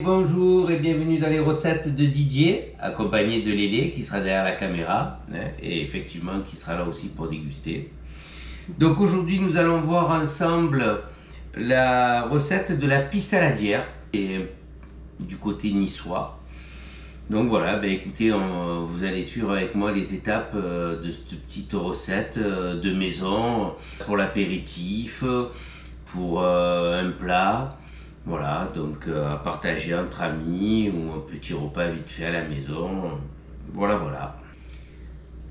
Bonjour et bienvenue dans les recettes de Didier, accompagné de Lélé qui sera derrière la caméra et effectivement qui sera là aussi pour déguster. Donc aujourd'hui nous allons voir ensemble la recette de la pissaladière et du côté niçois. Donc voilà, écoutez, vous allez suivre avec moi les étapes de cette petite recette de maison pour l'apéritif, pour un plat. Voilà, donc à partager entre amis ou un petit repas vite fait à la maison. Voilà.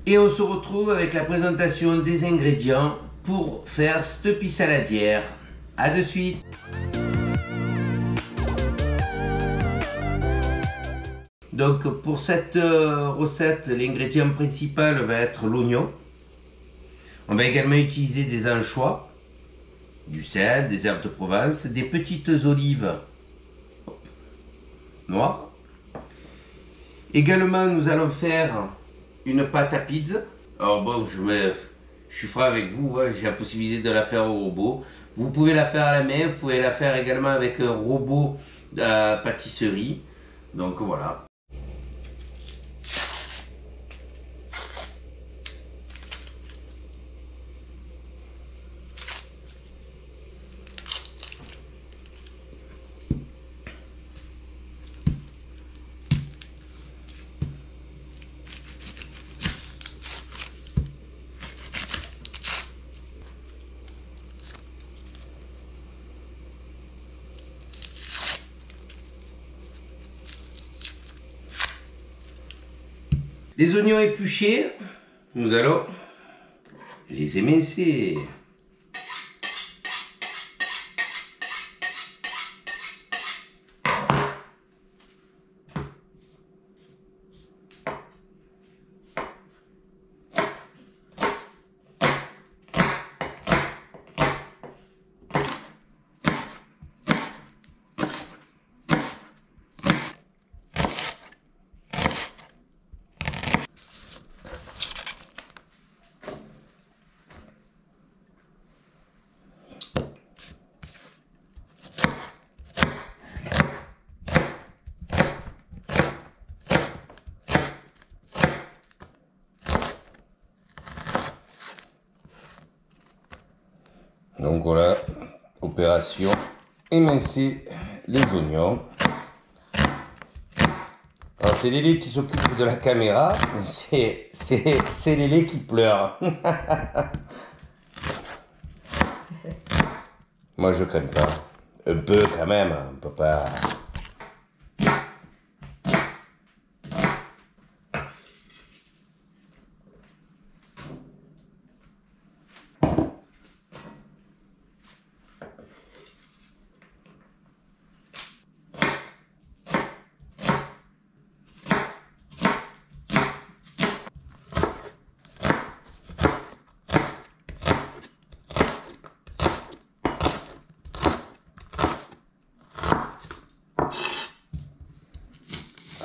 Et on se retrouve avec la présentation des ingrédients pour faire cette pissaladière. A de suite. Donc pour cette recette, l'ingrédient principal va être l'oignon. On va également utiliser des anchois, du sel, des herbes de Provence, des petites olives noires. Également, nous allons faire une pâte à pizza. Alors bon, je suis franc avec vous, j'ai la possibilité de la faire au robot. Vous pouvez la faire à la main, vous pouvez la faire également avec un robot à pâtisserie. Donc voilà. Les oignons épluchés, nous allons les émincer. Donc voilà, opération émincer les oignons. Alors c'est Lélé qui s'occupe de la caméra, c'est Lélé qui pleure. Moi je crains pas, un peu quand même, on peut pas...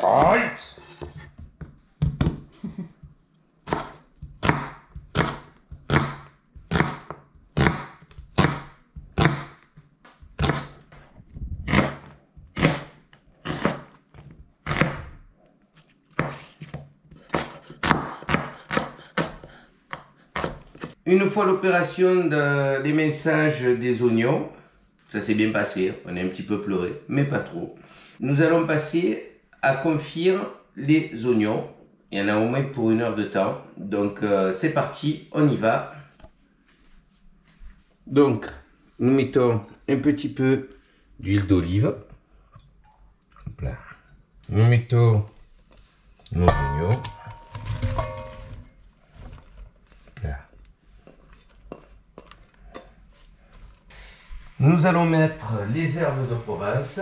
Right. Une fois l'opération de l'éminçage des oignons, ça s'est bien passé, on a un petit peu pleuré, mais pas trop. Nous allons passer à confire les oignons. Il y en a au moins pour 1 heure de temps. Donc c'est parti, on y va. Donc nous mettons un petit peu d'huile d'olive. Nous mettons nos oignons. Nous allons mettre les herbes de Provence.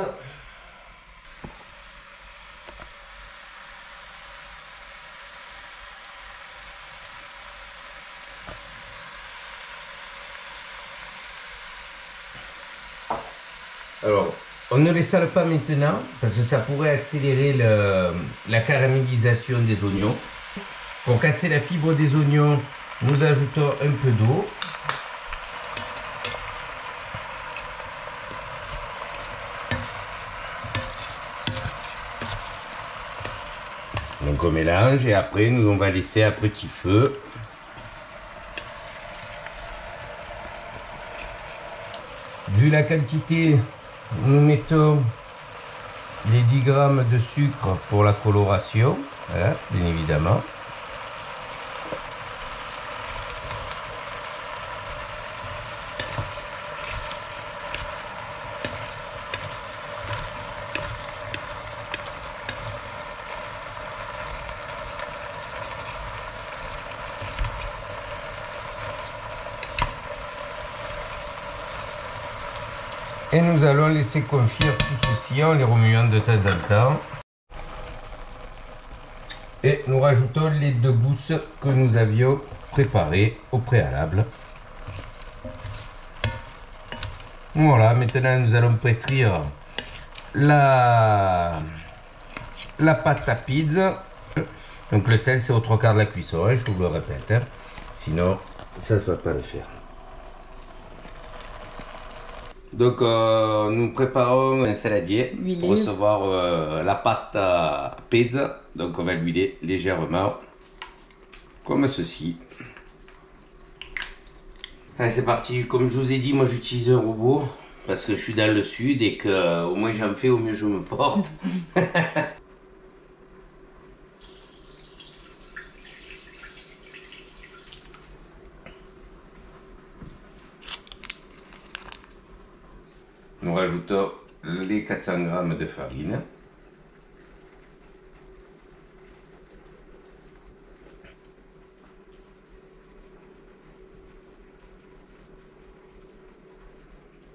Alors, on ne les sale pas maintenant parce que ça pourrait accélérer la caramélisation des oignons. Pour casser la fibre des oignons, nous ajoutons un peu d'eau. Donc on mélange et après nous on va laisser à petit feu. Vu la quantité, nous mettons les 10 grammes de sucre pour la coloration, hein, bien évidemment. Et nous allons laisser confire tout ceci en les remuant de temps en temps. Et nous rajoutons les 2 gousses que nous avions préparées au préalable. Voilà, maintenant nous allons pétrir la pâte à pizza. Donc le sel c'est aux 3/4 de la cuisson, hein, je vous le répète. Hein. Sinon, ça ne va pas le faire. Donc nous préparons un saladier pour recevoir la pâte à pizza. Donc on va l'huiler légèrement comme ceci. Allez c'est parti, comme je vous ai dit, moi j'utilise un robot parce que je suis dans le sud et que au moins j'en fais, au mieux je me porte. Nous rajoutons les 400 g de farine.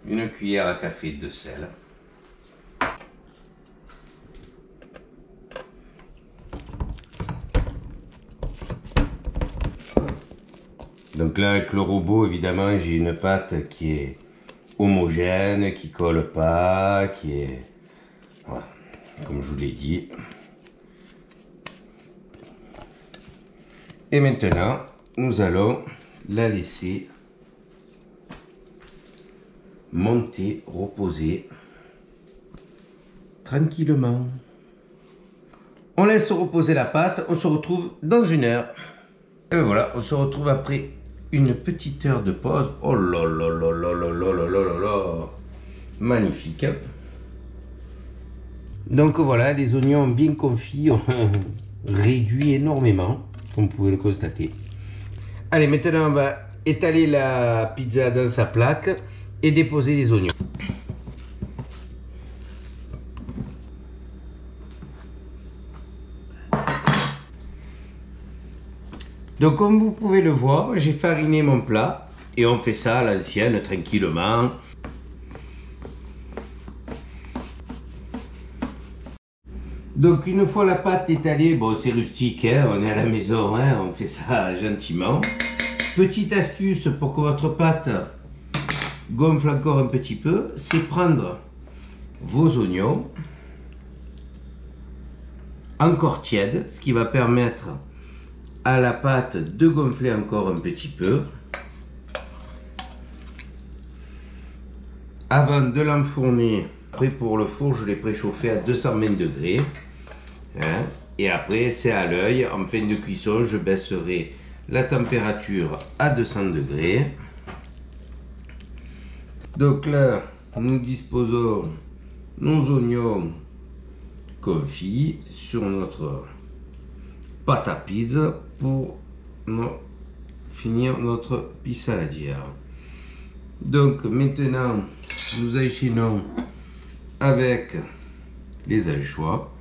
Une cuillère à café de sel. Donc là avec le robot évidemment j'ai une pâte qui est homogène, qui colle pas, qui est voilà, comme je vous l'ai dit. Et maintenant nous allons la laisser monter, reposer tranquillement. On laisse reposer la pâte, on se retrouve dans 1 heure. Et voilà, on se retrouve après une petite heure de pause. Oh là là là là là là là là là là. Magnifique. Donc voilà, les oignons bien confits ont réduit énormément, comme vous pouvez le constater. Allez, maintenant on va étaler la pizza dans sa plaque et déposer les oignons. Donc comme vous pouvez le voir, j'ai fariné mon plat et on fait ça à l'ancienne tranquillement. Donc une fois la pâte étalée, bon c'est rustique, hein, on est à la maison, hein, on fait ça gentiment. Petite astuce pour que votre pâte gonfle encore un petit peu, c'est prendre vos oignons encore tièdes, ce qui va permettre à la pâte de gonfler encore un petit peu avant de l'enfourner. Après pour le four je l'ai préchauffé à 220 degrés hein, et après c'est à l'œil. En fin de cuisson je baisserai la température à 200 degrés. Donc là nous disposons nos oignons confits sur notre pâte à pizza pour finir notre pissaladière. Donc maintenant nous enchaînons avec les anchois.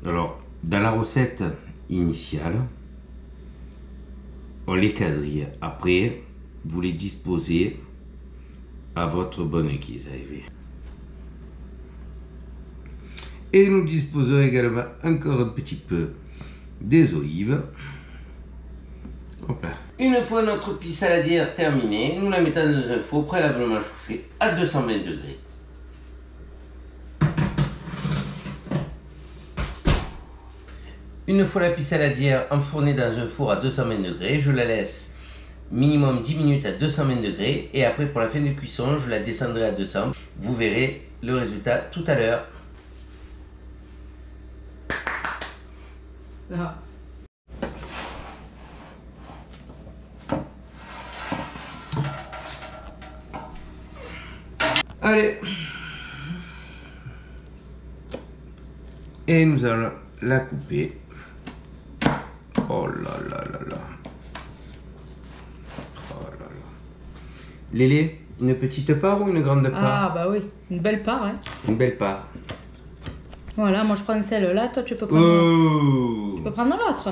Alors dans la recette initiale on les quadrille, après vous les disposez à votre bonne guise. Et nous disposons également encore un petit peu des olives. Hop là. Une fois notre pissaladière terminée, nous la mettons dans un four préalablement chauffé à 220 degrés. Une fois la pissaladière enfournée dans un four à 220 degrés, je la laisse minimum 10 minutes à 220 degrés et après pour la fin de cuisson, je la descendrai à 200. Vous verrez le résultat tout à l'heure. Ah. Allez. Et nous allons la couper. Oh là là là là. Oh là là. Lélé, une petite part ou une grande part? Ah bah oui, une belle part, hein. Une belle part. Voilà, moi je prends celle-là, toi tu peux prendre, Oh. tu peux prendre l'autre.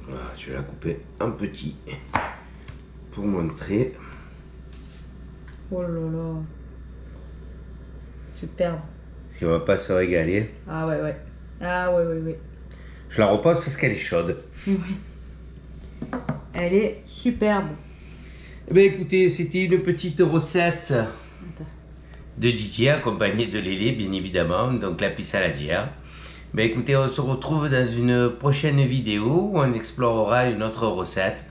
Voilà, je vais la couper en petit pour montrer. Oh là là. Superbe. Si on va pas se régaler. Ah ouais, ouais. Ah ouais, ouais, ouais. Je la repose parce qu'elle est chaude. Oui. Elle est superbe. Eh bien écoutez, c'était une petite recette Attends. de Didier accompagnée de Lélé, bien évidemment, donc la pissaladière. Ben écoutez, on se retrouve dans une prochaine vidéo où on explorera une autre recette.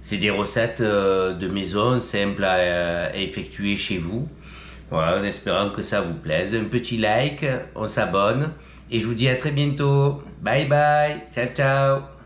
C'est des recettes de maison simples à effectuer chez vous. Voilà, en espérant que ça vous plaise. Un petit like, on s'abonne et je vous dis à très bientôt. Bye bye, ciao ciao.